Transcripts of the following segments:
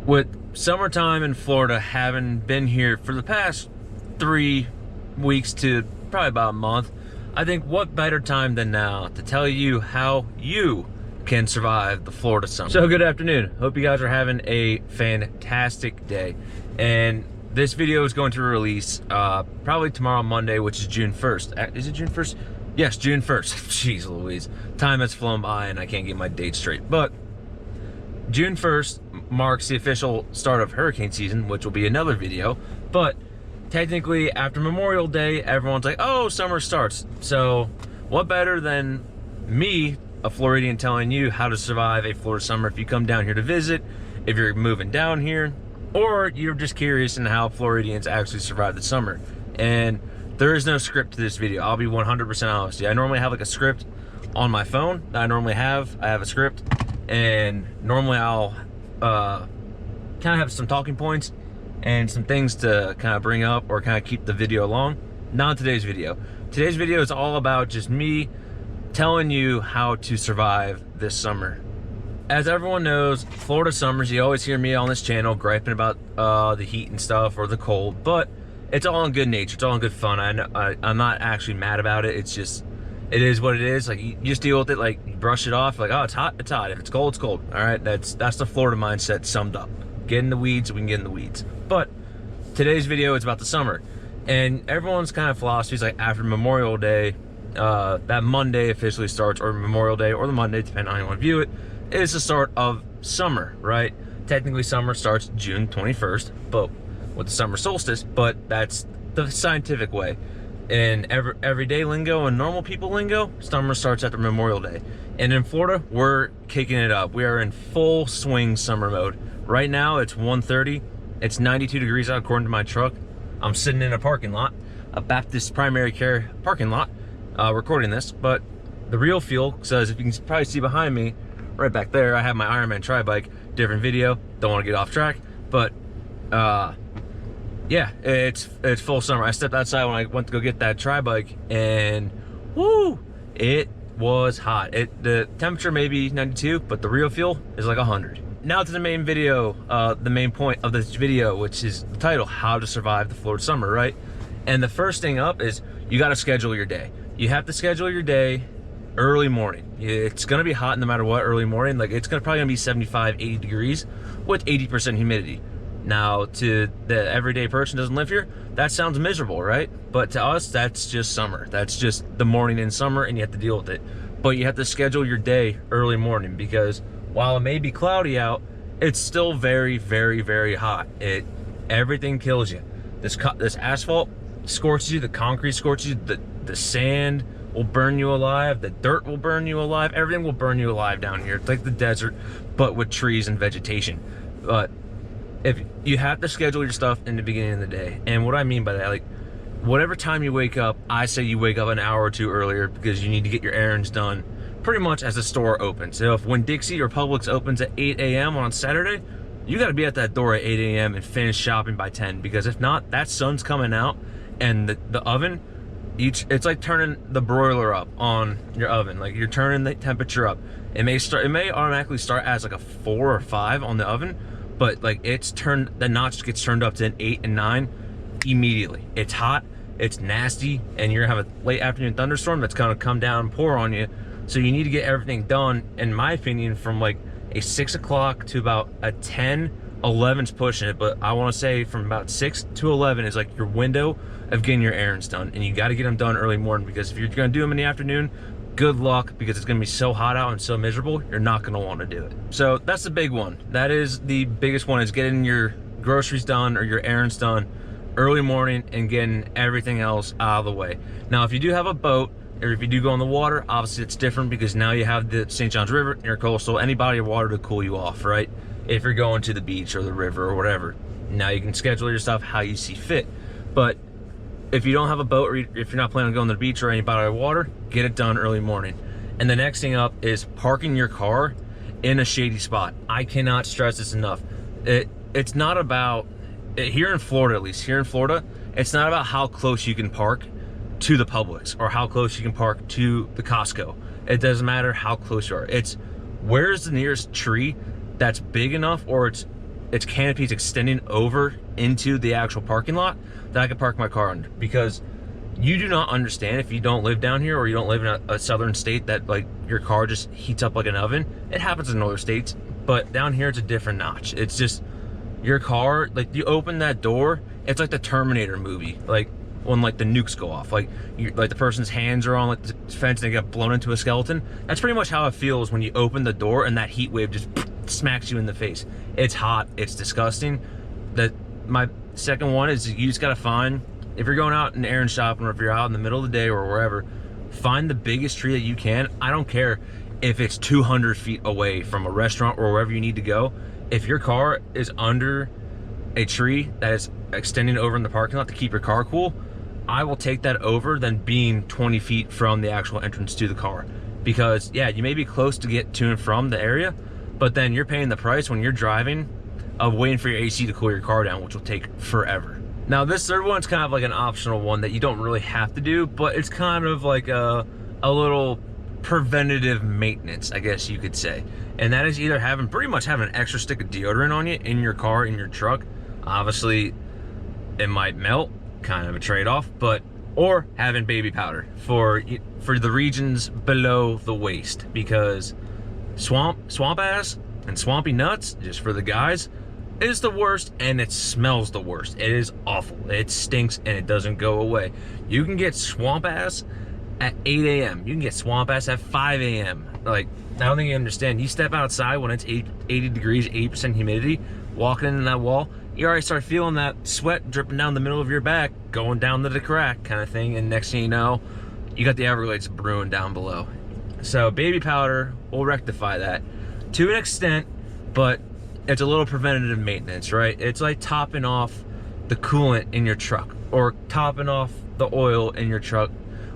With summertime in Florida having been here for the past 3 weeks to probably about a month, I think what better time than now to tell you how you can survive the Florida summer. So good afternoon. Hope you guys are having a fantastic day. And this video is going to release probably tomorrow, Monday, which is June 1st. Is it June 1st? Yes, June 1st. Jeez Louise. Time has flown by and I can't get my date straight. But June 1st marks the official start of hurricane season, which will be another video. But technically, after Memorial Day, everyone's like, oh, summer starts. So what better than me, a Floridian, telling you how to survive a Florida summer if you come down here to visit, if you're moving down here, or you're just curious in how Floridians actually survive the summer. And there is no script to this video. I'll be 100% honest. I normally have like a script on my phone that I normally have. I have a script, and normally I'll kind of have some talking points and some things to kind of bring up or kind of keep the video along. Not today's video. Today's video is all about just me telling you how to survive this summer. As everyone knows, Florida summers, you always hear me on this channel griping about the heat and stuff or the cold, but it's all in good nature. It's all in good fun. I'm not actually mad about it. It's just, it is what it is. Like, you just deal with it. Like, you brush it off. Like, oh, it's hot, it's hot. If it's cold, it's cold. All right, that's the Florida mindset summed up. Get in the weeds, we can get in the weeds. But today's video is about the summer, and everyone's kind of philosophy is like after Memorial Day, that Monday officially starts, or Memorial Day, or the Monday, depending on how you want to view it, is the start of summer, right? Technically, summer starts June 21st, but with the summer solstice, but that's the scientific way. In everyday lingo and normal people lingo, summer starts after Memorial Day. And in Florida, we're kicking it up. We are in full swing summer mode. Right now, it's 1:30. It's 92 degrees out according to my truck. I'm sitting in a parking lot, a Baptist primary care parking lot, recording this. But the real feel says, if you can probably see behind me, right back there, I have my Ironman tri-bike. Different video. Don't want to get off track, but yeah, it's full summer. I stepped outside when I went to go get that tri-bike, and woo, it was hot. The temperature may be 92, but the real feel is like 100. Now to the main video, the main point of this video, which is the title, How to Survive the Florida Summer, right? And the first thing up is you got to schedule your day. You have to schedule your day early morning. It's going to be hot no matter what early morning. Like, it's probably going to be 75, 80 degrees with 80% humidity. Now, to the everyday person who doesn't live here, that sounds miserable, right? But to us, that's just summer. That's just the morning in summer, and you have to deal with it. But you have to schedule your day early morning, because while it may be cloudy out, it's still very, very, very hot. Everything kills you. This asphalt scorches you, the concrete scorches you, the sand will burn you alive, the dirt will burn you alive, everything will burn you alive down here. It's like the desert, but with trees and vegetation. But if you have to schedule your stuff in the beginning of the day. And what I mean by that, like, whatever time you wake up, I say you wake up an hour or two earlier, because you need to get your errands done pretty much as the store opens. So if when Dixie or Publix opens at 8 a.m. on Saturday, you got to be at that door at 8 a.m. and finish shopping by 10, because if not, that sun's coming out, and the oven, it's like turning the broiler up on your oven. Like, you're turning the temperature up. It may automatically start as like a 4 or 5 on the oven, but like, the notch gets turned up to an 8 and 9 immediately. It's hot, it's nasty, and you're gonna have a late afternoon thunderstorm that's gonna come down and pour on you. So you need to get everything done, in my opinion, from like a 6 o'clock to about a 10, 11's pushing it, but I want to say from about 6 to 11 is like your window of getting your errands done. And you got to get them done early morning, because if you're going to do them in the afternoon, good luck, because it's going to be so hot out and so miserable, you're not going to want to do it. So that's the big one. That is the biggest one, is getting your groceries done or your errands done early morning and getting everything else out of the way. Now, if you do have a boat, or if you do go on the water, obviously it's different, because now you have the St. Johns River, intercoastal, any body of water to cool you off, right? If you're going to the beach or the river or whatever, now you can schedule your stuff how you see fit. But if you don't have a boat, or if you're not planning on going to the beach or any body of water, get it done early morning. And the next thing up is parking your car in a shady spot. I cannot stress this enough. It's not about, here in Florida at least, here in Florida, it's not about how close you can park to the Publix or how close you can park to the Costco. It doesn't matter how close you are. It's where's the nearest tree that's big enough, or it's its canopies extending over into the actual parking lot that I could park my car under. Because you do not understand, if you don't live down here or you don't live in a southern state, that like your car just heats up like an oven. It happens in other states, but down here it's a different notch. It's just your car, like you open that door, it's like the Terminator movie, like when like the nukes go off, like like the person's hands are on like the fence and they get blown into a skeleton. That's pretty much how it feels when you open the door and that heat wave just smacks you in the face. It's hot, it's disgusting. My second one is you just gotta find, if you're going out and errand shopping, or if you're out in the middle of the day or wherever, find the biggest tree that you can. I don't care if it's 200 feet away from a restaurant or wherever you need to go. If your car is under a tree that is extending over in the parking lot to keep your car cool, I will take that over than being 20 feet from the actual entrance to the car. Because yeah, you may be close to get to and from the area, but then you're paying the price when you're driving of waiting for your AC to cool your car down, which will take forever. Now this third one's kind of like an optional one that you don't really have to do, but it's kind of like a little preventative maintenance, I guess you could say. And that is either pretty much having an extra stick of deodorant on you in your car, in your truck. Obviously it might melt, kind of a trade-off, or having baby powder for the regions below the waist, because swamp ass and swampy nuts, just for the guys, is the worst, and it smells the worst. It is awful. It stinks and it doesn't go away. You can get swamp ass at 8 a.m. You can get swamp ass at 5 a.m. Like, I don't think you understand. You step outside when it's 80 degrees, 80% humidity, walking into that wall, you already start feeling that sweat dripping down the middle of your back, going down to the crack kind of thing, and next thing you know, you got the Everglades brewing down below. So baby powder will rectify that to an extent, but it's a little preventative maintenance, right? It's like topping off the coolant in your truck, or topping off the oil in your truck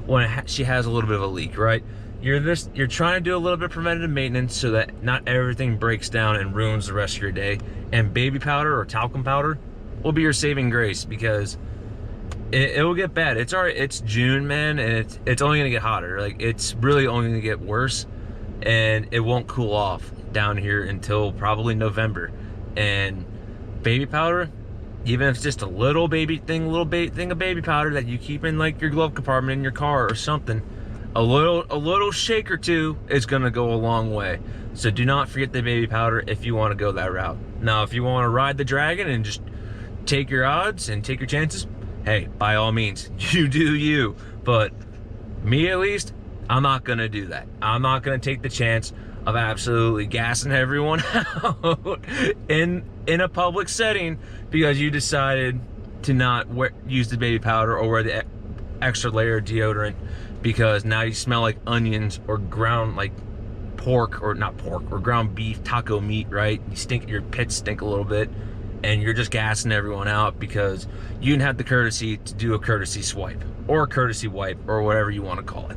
when she has a little bit of a leak, right? You're trying to do a little bit of preventative maintenance so that not everything breaks down and ruins the rest of your day. And baby powder or talcum powder will be your saving grace, because it will get bad. It's alright. It's June, man, and it's only gonna get hotter. Like, it's really only gonna get worse, and it won't cool off down here until probably November. And baby powder, even if it's just a little thing of baby powder that you keep in like your glove compartment in your car or something, a little shake or two is gonna go a long way. So do not forget the baby powder if you want to go that route. Now, if you want to ride the dragon and just take your odds and take your chances, hey, by all means, you do you. But me, at least, I'm not gonna do that. I'm not gonna take the chance of absolutely gassing everyone out in a public setting because you decided to not use the baby powder or wear the extra layer of deodorant, because now you smell like onions or ground like pork, or not pork, or ground beef, taco meat, right? You stink, your pits stink a little bit, and you're just gassing everyone out because you didn't have the courtesy to do a courtesy swipe or a courtesy wipe or whatever you want to call it.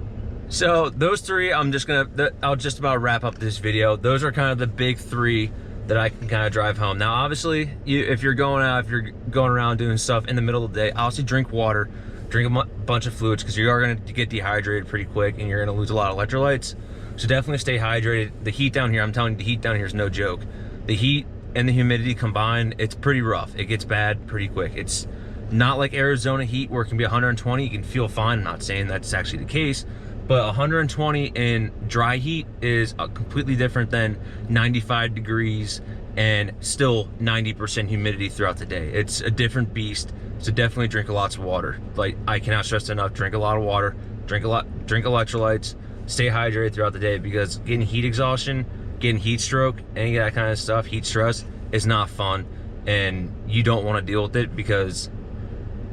So those three, I'll just about wrap up this video. Those are kind of the big three that I can kind of drive home. Now, obviously, if you're going out, if you're going around doing stuff in the middle of the day, obviously drink water, drink a bunch of fluids, because you are going to get dehydrated pretty quick and you're going to lose a lot of electrolytes. So definitely stay hydrated. The heat down here, I'm telling you, the heat down here is no joke. The heat and the humidity combined, it's pretty rough. It gets bad pretty quick. It's not like Arizona heat where it can be 120, you can feel fine. I'm not saying that's actually the case, but 120 in dry heat is completely different than 95 degrees and still 90% humidity throughout the day. It's a different beast. So definitely drink lots of water. Like, I cannot stress enough, drink a lot of water, drink electrolytes, stay hydrated throughout the day, because getting heat exhaustion, getting heat stroke, any of that kind of stuff, heat stress, is not fun, and you don't want to deal with it, because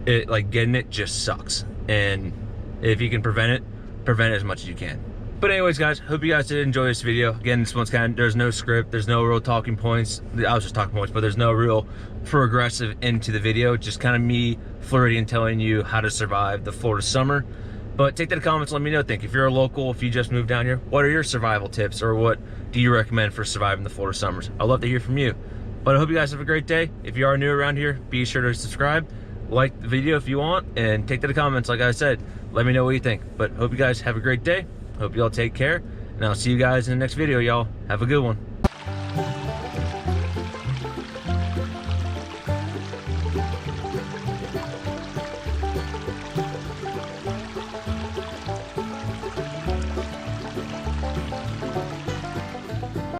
getting it just sucks. And if you can prevent it as much as you can. But anyways, guys, hope you guys did enjoy this video. Again, this one's there's no script, there's no real talking points. I was just talking points, but there's no real progressive into the video. Just kind of me, Floridian, telling you how to survive the Florida summer. But take that in the comments, let me know. If you're a local, if you just moved down here, what are your survival tips, or what do you recommend for surviving the Florida summers? I'd love to hear from you. But I hope you guys have a great day. If you are new around here, be sure to subscribe, like the video if you want, and take that in the comments. Like I said, let me know what you think. But hope you guys have a great day. Hope you all take care, and I'll see you guys in the next video, y'all. Have a good one.